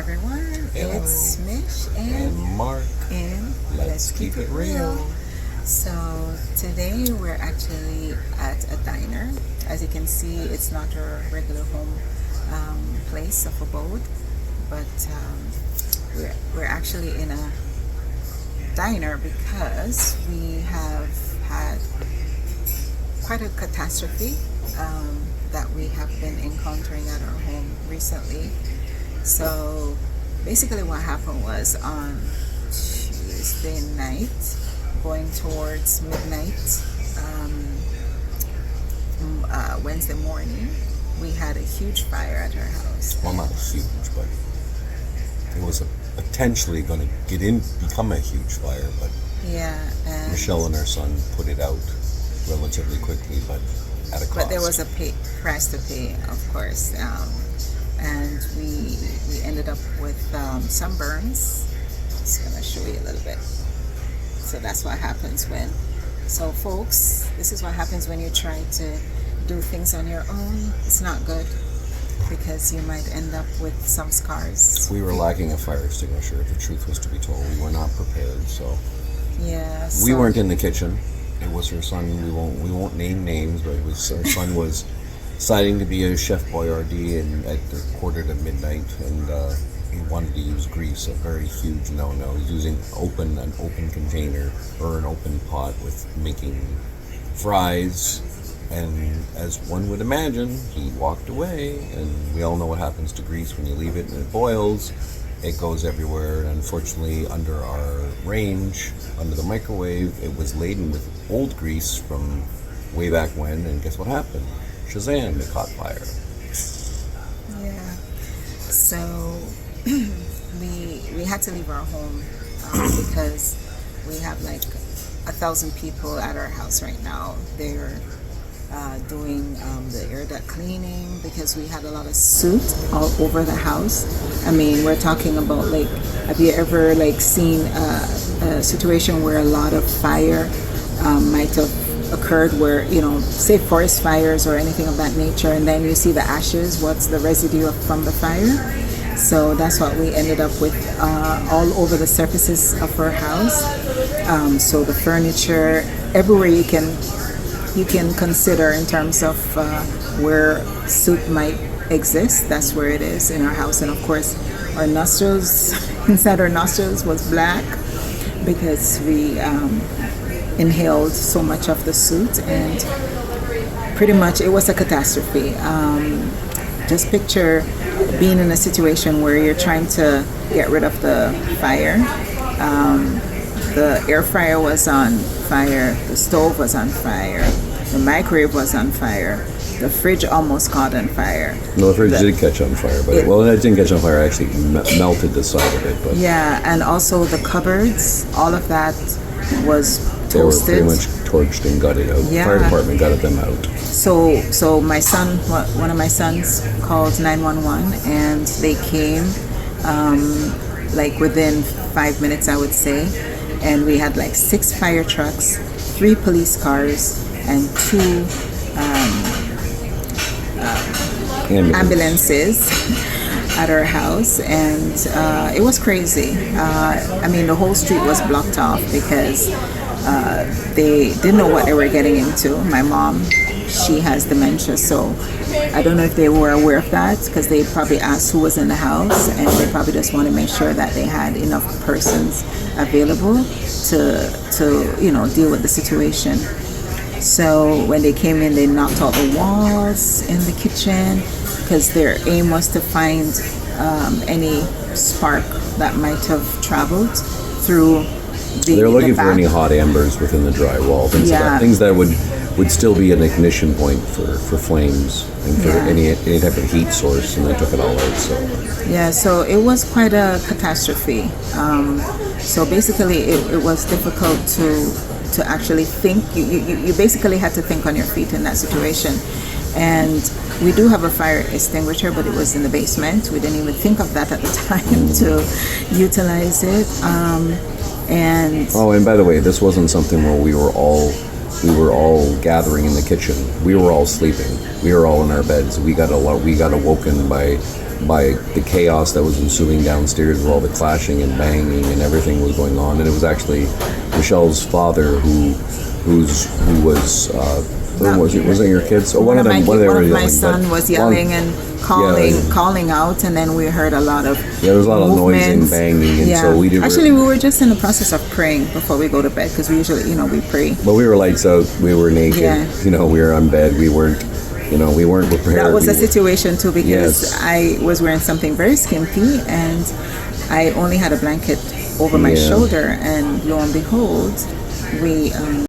everyone. Hello. It's Mish and Mark. and Let's keep it real. So today we're actually at a diner. As you can see, it's not a regular home place of abode, but we're actually in a diner because we have had quite a catastrophe that we have been encountering at our home recently. So basically what happened was on Tuesday night, going towards midnight, Wednesday morning, we had a huge fire at our house. Well, not huge, but it was potentially going to become a huge fire. But Yeah, and Michelle and her son put it out relatively quickly, but at a cost. but there was a price to pay, of course, and we ended up with some burns. Just gonna show you a little bit. So that's what happens when. So folks, this is what happens when you try to do things on your own. It's not good because you might end up with some scars. We were lacking a fire extinguisher. If the truth was to be told, we were not prepared. So Yeah. we So, weren't in the kitchen. It was her son. We won't name names, but her son was deciding to be a chef boyardee and at the quarter to midnight, and he wanted to use grease, a very huge no-no. He's using an open container or an open pot with making fries, and as one would imagine, he walked away, and we all know what happens to grease when you leave it and it boils. It goes everywhere, and unfortunately, under our range, under the microwave, it was laden with old grease from way back when, and guess what happened? Shazam, it caught fire. yeah. So we had to leave our home because we have like 1,000 people at our house right now. They're doing the air duct cleaning because we had a lot of soot all over the house. I mean, we're talking about like, have you ever like seen a situation where a lot of fire might have occurred, where, you know, say forest fires or anything of that nature, and then you see the ashes, what's the residue from the fire? So that's what we ended up with all over the surfaces of our house. So the furniture, everywhere you can consider in terms of where soot might exist, that's where it is in our house. And of course, our nostrils, inside our nostrils was black because we inhaled so much of the soot, and pretty much it was a catastrophe. Just picture being in a situation where you're trying to get rid of the fire. The air fryer was on fire, the stove was on fire, the microwave was on fire, the fridge almost caught on fire. No, the fridge did catch on fire, but it didn't catch on fire. It actually melted the side of it. But yeah, and also the cupboards, all of that was they were toasted. pretty much torched and gutted out. Yeah. The fire department gutted them out. So my son, one of my sons called 911, and they came like within 5 minutes, I would say. And we had like 6 fire trucks, 3 police cars, and 2 ambulances at our house, and it was crazy. I mean, the whole street was blocked off because they didn't know what they were getting into. My mom, she has dementia, so I don't know if they were aware of that, because they probably asked who was in the house, and they probably just want to make sure that they had enough persons available to deal with the situation. So when they came in, they knocked out the walls in the kitchen because their aim was to find any spark that might have traveled through They're looking the for any back. hot embers within the drywall, things that would still be an ignition point for flames and for Yeah. any type of heat source, and they took it all out. So Yeah, so it was quite a catastrophe. So basically, it was difficult to actually think. You basically had to think on your feet in that situation. And we do have a fire extinguisher, but it was in the basement. We didn't even think of that at the time to utilize it. And by the way, this wasn't something where we were all gathering in the kitchen. We were all sleeping. We were all in our beds. We got awoken by by the chaos that was ensuing downstairs with all the clashing and banging and everything was going on. And it was actually Michelle's father who was. Was it your kids? Oh, one of them. my yelling, son was yelling and calling out, and then we heard a lot of there was a lot of noise and movements. banging, and Yeah. so we did. Actually, we were just in the process of praying before we go to bed, because we usually, we pray. But we were lights out. We were naked. Yeah. We were on bed. We weren't prepared. That was we a situation too, because Yes. I was wearing something very skimpy, and I only had a blanket over my Yeah. shoulder, and lo and behold, we